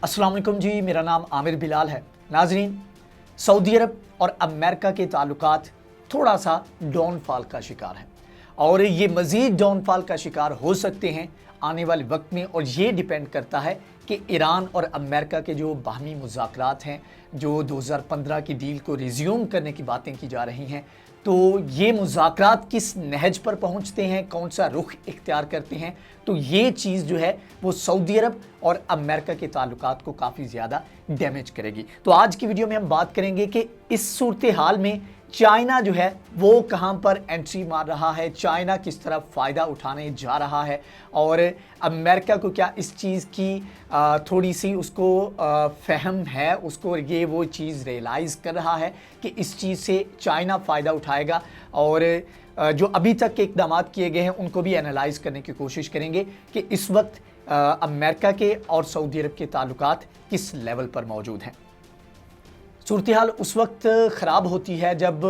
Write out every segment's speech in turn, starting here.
अस्सलाम वालेकुम जी, मेरा नाम आमिर बिलाल है। नाजरीन, सऊदी अरब और अमेरिका के ताल्लुकात थोड़ा सा डाउनफॉल का शिकार हैं और ये मज़ीद डाउनफॉल का शिकार हो सकते हैं आने वाले वक्त में। और ये डिपेंड करता है कि ईरान और अमेरिका के जो बाहमी मुज़ाकरात हैं, जो 2015 की डील को रिज्यूम करने की बातें की जा रही हैं, तो ये मुज़ाकरात किस नहज पर पहुंचते हैं, कौन सा रुख इख्तियार करते हैं, तो ये चीज़ जो है वो सऊदी अरब और अमेरिका के ताल्लुकात को काफ़ी ज़्यादा डैमेज करेगी। तो आज की वीडियो में हम बात करेंगे कि इस सूरत हाल में चाइना जो है वो कहां पर एंट्री मार रहा है, चाइना किस तरह फ़ायदा उठाने जा रहा है और अमेरिका को क्या इस चीज़ की थोड़ी सी उसको फ़हम है, उसको ये वो चीज़ रियलाइज़ कर रहा है कि इस चीज़ से चाइना फ़ायदा उठाएगा। और जो अभी तक के इक़दाम किए गए हैं उनको भी एनालाइज़ करने की कोशिश करेंगे कि इस वक्त अमेरिका के और सऊदी अरब के ताल्लुकात किस लेवल पर मौजूद हैं। सूरत हाल उस वक्त ख़राब होती है जब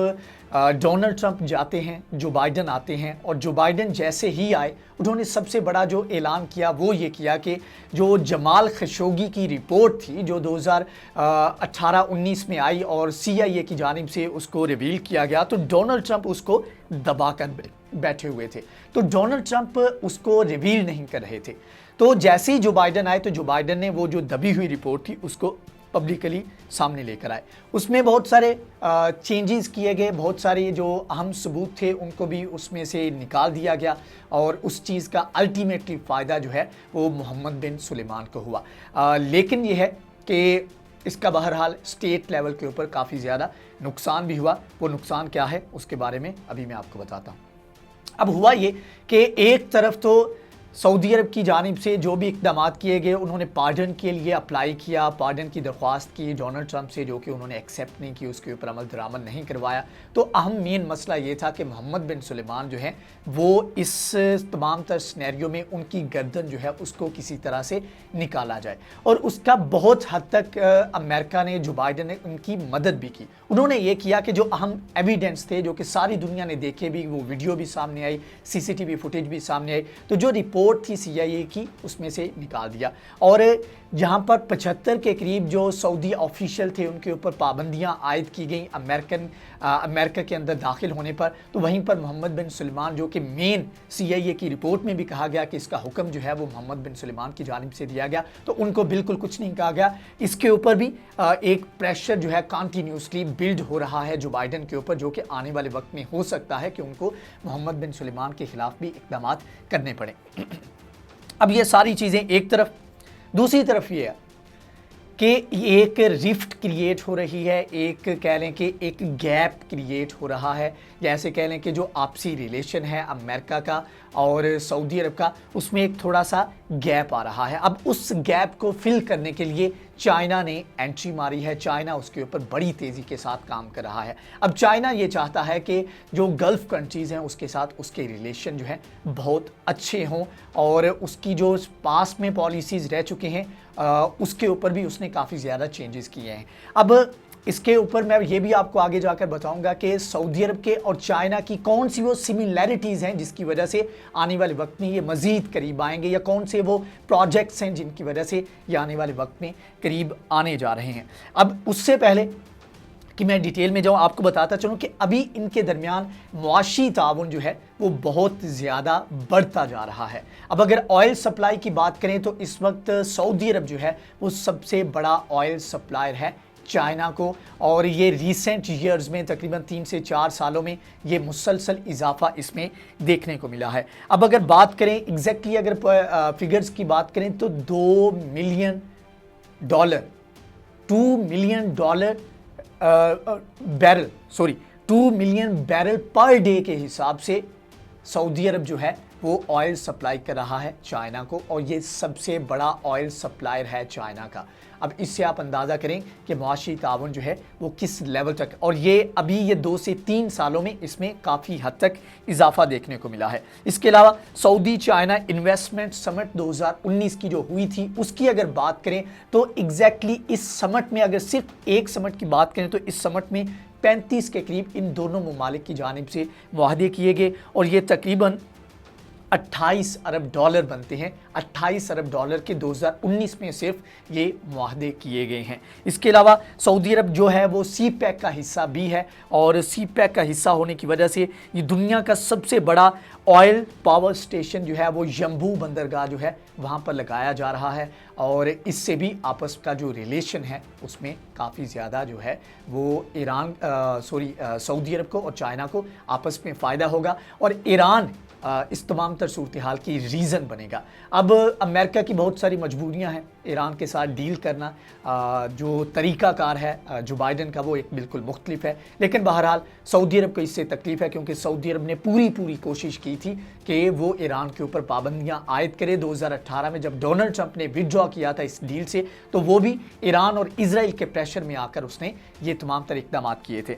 डोनाल्ड ट्रंप जाते हैं, जो बाइडन आते हैं, और जो बाइडन जैसे ही आए उन्होंने सबसे बड़ा जो ऐलान किया वो ये किया कि जो जमाल खशोगी की रिपोर्ट थी जो 2018-19 में आई और CIA की जानिब से उसको रिवील किया गया, तो डोनाल्ड ट्रंप उसको दबा कर बैठे हुए थे। तो डोनाल्ड ट्रंप उसको रिवील नहीं कर रहे थे। तो जैसे ही जो बाइडन आए तो जो बाइडन ने वो जो दबी हुई रिपोर्ट थी उसको पब्लिकली सामने लेकर आए। उसमें बहुत सारे चेंजेस किए गए, बहुत सारे जो अहम सबूत थे उनको भी उसमें से निकाल दिया गया और उस चीज़ का अल्टीमेटली फ़ायदा जो है वो मोहम्मद बिन सुलेमान को हुआ। लेकिन ये है कि इसका बहरहाल स्टेट लेवल के ऊपर काफ़ी ज़्यादा नुकसान भी हुआ। वो नुकसान क्या है उसके बारे में अभी मैं आपको बताता हूँ। अब हुआ ये कि एक तरफ तो सऊदी अरब की जानिब से जो भी इक़दाम किए गए, उन्होंने पार्डन के लिए अप्लाई किया, पार्डन की दरख्वास्त की डोनाल्ड ट्रंप से, जो कि उन्होंने एक्सेप्ट नहीं की, उसके ऊपर अमल दरामद नहीं करवाया। तो अहम मेन मसला ये था कि मोहम्मद बिन सुलेमान जो है वो इस तमाम तर स्नैरियो में उनकी गर्दन जो है उसको किसी तरह से निकाला जाए। और उसका बहुत हद तक अमेरिका ने, जो बाइडन ने, उनकी मदद भी की। उन्होंने ये किया कि जो अहम एविडेंस थे, जो कि सारी दुनिया ने देखे भी, वो वीडियो भी सामने आई, CCTV फुटेज भी सामने आई, तो जो रिपोर्ट थी CIA की उसमें से निकाल दिया। और जहां पर 75 के करीब जो सऊदी ऑफिशियल थे उनके ऊपर पाबंदियां आयद की गई अमेरिका के अंदर दाखिल होने पर, तो वहीं पर मोहम्मद बिन सुलेमान, जो कि मेन CIA की रिपोर्ट में भी कहा गया कि इसका हुक्म जो है वो मोहम्मद बिन सुलेमान की जानिब से दिया गया, तो उनको बिल्कुल कुछ नहीं कहा गया। इसके ऊपर भी एक प्रेशर जो है कंटिन्यूसली बिल्ड हो रहा है जो बाइडन के ऊपर, जो कि आने वाले वक्त में हो सकता है कि उनको मोहम्मद बिन सुलेमान के खिलाफ भी इक़दाम करने पड़े। अब ये सारी चीज़ें एक तरफ, दूसरी तरफ ये है कि एक रिफ्ट क्रिएट हो रही है, एक कह लें कि एक गैप क्रिएट हो रहा है, या ऐसे कह लें कि जो आपसी रिलेशन है अमेरिका का और सऊदी अरब का, उसमें एक थोड़ा सा गैप आ रहा है। अब उस गैप को फिल करने के लिए चाइना ने एंट्री मारी है, चाइना उसके ऊपर बड़ी तेज़ी के साथ काम कर रहा है। अब चाइना ये चाहता है कि जो गल्फ़ कंट्रीज़ हैं उसके साथ उसके रिलेशन जो है बहुत अच्छे हों, और उसकी जो पास में पॉलिसीज़ रह चुके हैं उसके ऊपर भी उसने काफ़ी ज़्यादा चेंजेस किए हैं। अब इसके ऊपर मैं ये भी आपको आगे जाकर बताऊंगा कि सऊदी अरब के और चाइना की कौन सी वो सिमिलैरिटीज़ हैं जिसकी वजह से आने वाले वक्त में ये मज़ीद करीब आएंगे, या कौन से वो प्रोजेक्ट्स हैं जिनकी वजह से ये आने वाले वक्त में करीब आने जा रहे हैं। अब उससे पहले कि मैं डिटेल में जाऊँ, आपको बताता चलूँ कि अभी इनके दरमियान मुआशी ताउन जो है वो बहुत ज़्यादा बढ़ता जा रहा है। अब अगर ऑयल सप्लाई की बात करें तो इस वक्त सऊदी अरब जो है वो सबसे बड़ा ऑयल सप्लायर है चाइना को, और ये रिसेंट ईयर्स में तकरीबन 3 से 4 सालों में ये मुसलसल इजाफा इसमें देखने को मिला है। अब अगर बात करें एग्जैक्टली, अगर फिगर्स की बात करें तो $2 मिलियन बैरल पर डे के हिसाब से सऊदी अरब जो है वो ऑयल सप्लाई कर रहा है चाइना को, और ये सबसे बड़ा ऑयल सप्लायर है चाइना का। अब इससे आप अंदाज़ा करें कि मुआशी ताउन जो है वो किस लेवल तक, और ये अभी ये 2 से 3 सालों में इसमें काफ़ी हद तक इजाफा देखने को मिला है। इसके अलावा सऊदी चाइना इन्वेस्टमेंट समिट 2019 की जो हुई थी उसकी अगर बात करें तो एग्जैक्टली इस समिट में, अगर सिर्फ एक समिट की बात करें तो इस समिट में 35 के करीब इन दोनों ममालिक की जानिब से मुआहदे किए गए, और ये तकरीबन $28 अरब बनते हैं। $28 अरब के 2019 में सिर्फ ये मुआहदे किए गए हैं। इसके अलावा सऊदी अरब जो है वो सी पैक का हिस्सा भी है और सी पैक का हिस्सा होने की वजह से ये दुनिया का सबसे बड़ा ऑयल पावर स्टेशन जो है वो यंबू बंदरगाह जो है वहाँ पर लगाया जा रहा है और इससे भी आपस का जो रिलेशन है उसमें काफ़ी ज़्यादा जो है वो सऊदी अरब को और चाइना को आपस में फ़ायदा होगा और ईरान इस तमाम तर सूरत हाल की रीज़न बनेगा। अब अमेरिका की बहुत सारी मजबूरियां हैं ईरान के साथ डील करना, जो तरीक़ाकार है जो बाइडन का वो एक बिल्कुल मुख्तलिफ है, लेकिन बहरहाल सऊदी अरब को इससे तकलीफ़ है क्योंकि सऊदी अरब ने पूरी कोशिश की थी कि वो ईरान के ऊपर पाबंदियां आयद करे। 2018 में जब डोनाल्ड ट्रंप ने विड्रॉ किया था इस डील से तो वो भी ईरान और इजराइल के प्रेशर में आकर उसने ये तमाम तर इक़दाम किए थे।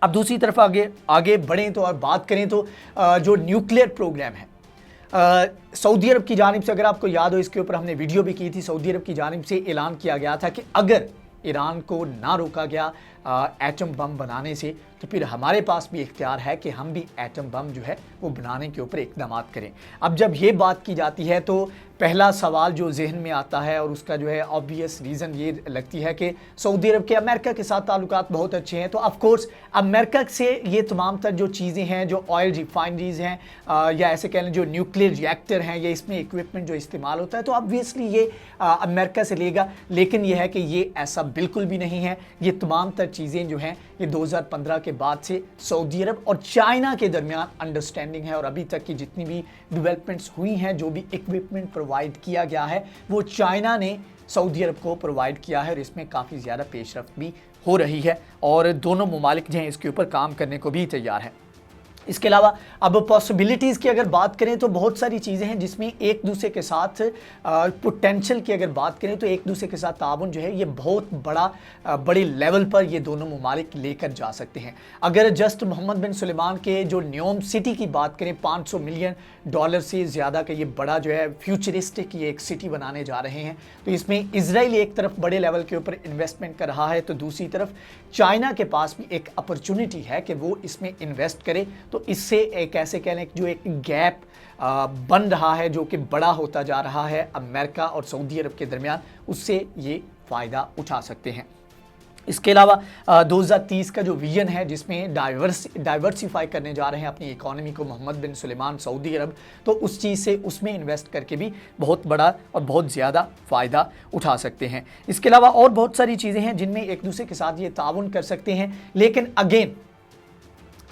अब दूसरी तरफ आगे बढ़ें तो और बात करें तो जो न्यूक्लियर प्रोग्राम है सऊदी अरब की जानिब से, अगर आपको याद हो इसके ऊपर हमने वीडियो भी की थी, सऊदी अरब की जानिब से ऐलान किया गया था कि अगर ईरान को ना रोका गया एटम बम बनाने से तो फिर हमारे पास भी इख्तियार है कि हम भी एटम बम जो है वो बनाने के ऊपर इक़दाम करें। अब जब ये बात की जाती है तो पहला सवाल जो जहन में आता है और उसका जो है ऑब्वियस रीज़न ये लगती है कि सऊदी अरब के अमेरिका के साथ ताल्लुकात बहुत अच्छे हैं, तो ऑफ कोर्स अमेरिका से ये तमाम तर जो चीज़ें हैं, जो ऑयल रिफाइनरीज हैं या ऐसे कह लें जो न्यूक्लियर रिएक्टर हैं या इसमें इक्विपमेंट जो इस्तेमाल होता है, तो ऑब्वियसली ये अमेरिका से लेगा। लेकिन यह है कि ये ऐसा बिल्कुल भी नहीं है। ये तमाम तर चीज़ें जो हैं ये 2015 के बाद से सऊदी अरब और चाइना के दरमियान अंडरस्टैंडिंग है और अभी तक की जितनी भी डेवलपमेंट्स हुई हैं, जो भी इक्विपमेंट प्रोवाइड किया गया है वो चाइना ने सऊदी अरब को प्रोवाइड किया है और इसमें काफ़ी ज़्यादा पेशरफ्त भी हो रही है और दोनों ममालिक जो हैं इसके ऊपर काम करने को भी तैयार हैं। इसके अलावा अब पॉसिबिलिटीज़ की अगर बात करें तो बहुत सारी चीज़ें हैं जिसमें एक दूसरे के साथ पोटेंशियल की अगर बात करें तो एक दूसरे के साथ ताउन जो है ये बहुत बड़े लेवल पर ये दोनों ममालिक लेकर जा सकते हैं। अगर जस्ट मोहम्मद बिन सुलेमान के जो न्योम सिटी की बात करें, $500 मिलियन से ज़्यादा का ये बड़ा जो है फ्यूचरिस्टिक ये एक सिटी बनाने जा रहे हैं, तो इसमें इजराइल एक तरफ बड़े लेवल के ऊपर इन्वेस्टमेंट कर रहा है तो दूसरी तरफ चाइना के पास भी एक अपॉर्चुनिटी है कि वो इसमें इन्वेस्ट करे। तो इससे एक ऐसे कह लें जो एक गैप बन रहा है जो कि बड़ा होता जा रहा है अमेरिका और सऊदी अरब के दरमियान, उससे ये फ़ायदा उठा सकते हैं। इसके अलावा 2030 का जो विजन है जिसमें डाइवर्सिफाई करने जा रहे हैं अपनी इकोनॉमी को मोहम्मद बिन सुलेमान सऊदी अरब, तो उस चीज़ से उसमें इन्वेस्ट करके भी बहुत बड़ा और बहुत ज़्यादा फ़ायदा उठा सकते हैं। इसके अलावा और बहुत सारी चीज़ें हैं जिनमें एक दूसरे के साथ ये ताउन कर सकते हैं, लेकिन अगेन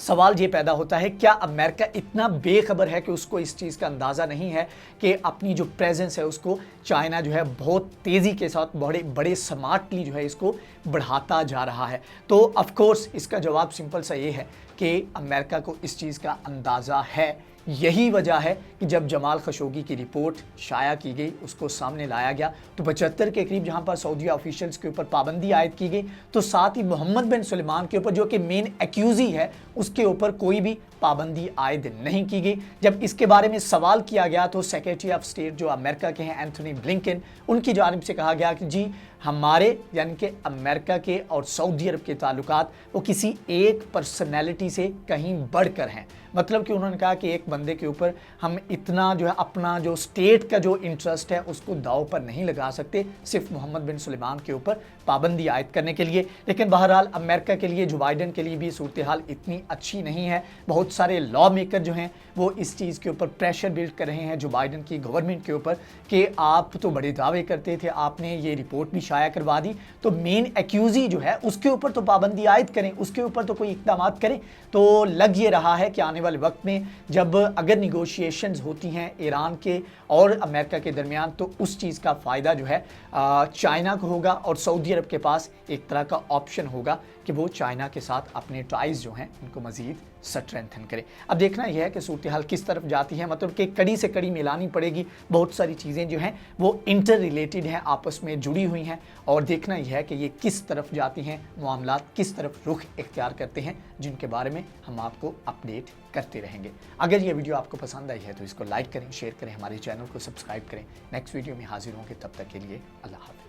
सवाल ये पैदा होता है क्या अमेरिका इतना बेखबर है कि उसको इस चीज़ का अंदाज़ा नहीं है कि अपनी जो प्रेजेंस है उसको चाइना जो है बहुत तेज़ी के साथ बड़े स्मार्टली जो है इसको बढ़ाता जा रहा है। तो ऑफ कोर्स इसका जवाब सिंपल सा ये है कि अमेरिका को इस चीज़ का अंदाज़ा है। यही वजह है कि जब जमाल खशोगी की रिपोर्ट शाया की गई, उसको सामने लाया गया, तो 75 के करीब जहां पर सऊदी ऑफिशियल्स के ऊपर पाबंदी आयद की गई, तो साथ ही मोहम्मद बिन सुलेमान के ऊपर जो कि मेन एक्यूजी है उसके ऊपर कोई भी पाबंदी आयद नहीं की गई। जब इसके बारे में सवाल किया गया तो सेक्रेटरी ऑफ स्टेट जो अमेरिका के हैं एंथनी ब्लिंकन, उनकी जानिब से कहा गया कि जी हमारे यानी कि अमेरिका के और सऊदी अरब के ताल्लुकात वो किसी एक पर्सनैलिटी से कहीं बढ़कर हैं। मतलब कि उन्होंने कहा कि एक बंदे के ऊपर हम इतना जो है अपना जो स्टेट का जो इंटरेस्ट है उसको दाव पर नहीं लगा सकते सिर्फ मोहम्मद बिन सुलेमान के ऊपर पाबंदी आयद करने के लिए। लेकिन बहरहाल अमेरिका के लिए, जो बाइडन के लिए भी सूरत हाल इतनी अच्छी नहीं है। बहुत सारे लॉ मेकर जो हैं वो इस चीज़ के ऊपर प्रेशर बिल्ड कर रहे हैं जो बाइडन की गवर्नमेंट के ऊपर कि आप तो बड़े दावे करते थे, आपने ये रिपोर्ट भी शाया करवा दी, तो मेन एक्यूजी जो है उसके ऊपर तो पाबंदी आयद करें, उसके ऊपर तो कोई इक़दाम करें। तो लग ये रहा है कि आने वाले वक्त में जब अगर निगोशिएशंस होती हैं ईरान के और अमेरिका के दरमियान, तो उस चीज़ का फ़ायदा जो है चाइना को होगा और सऊदी अरब के पास एक तरह का ऑप्शन होगा कि वो चाइना के साथ अपने टाइज जो हैं उनको मज़ीद स्ट्रेंथन करे। अब देखना यह है कि सूरत हाल किस तरफ जाती है, मतलब कि कड़ी से कड़ी मिलानी पड़ेगी। बहुत सारी चीज़ें जो हैं वो इंटर रिलेटेड हैं, आपस में जुड़ी हुई हैं, और देखना यह है कि ये किस तरफ जाती हैं, मामलात किस तरफ रुख इख्तियार करते हैं, जिनके बारे में हम आपको अपडेट करते रहेंगे। अगर ये वीडियो आपको पसंद आई है तो इसको लाइक करें, शेयर करें, हमारे चैनल को सब्सक्राइब करें। नेक्स्ट वीडियो में हाजिर होंगे, तब तक के लिए अल्लाह हाफ़िज़।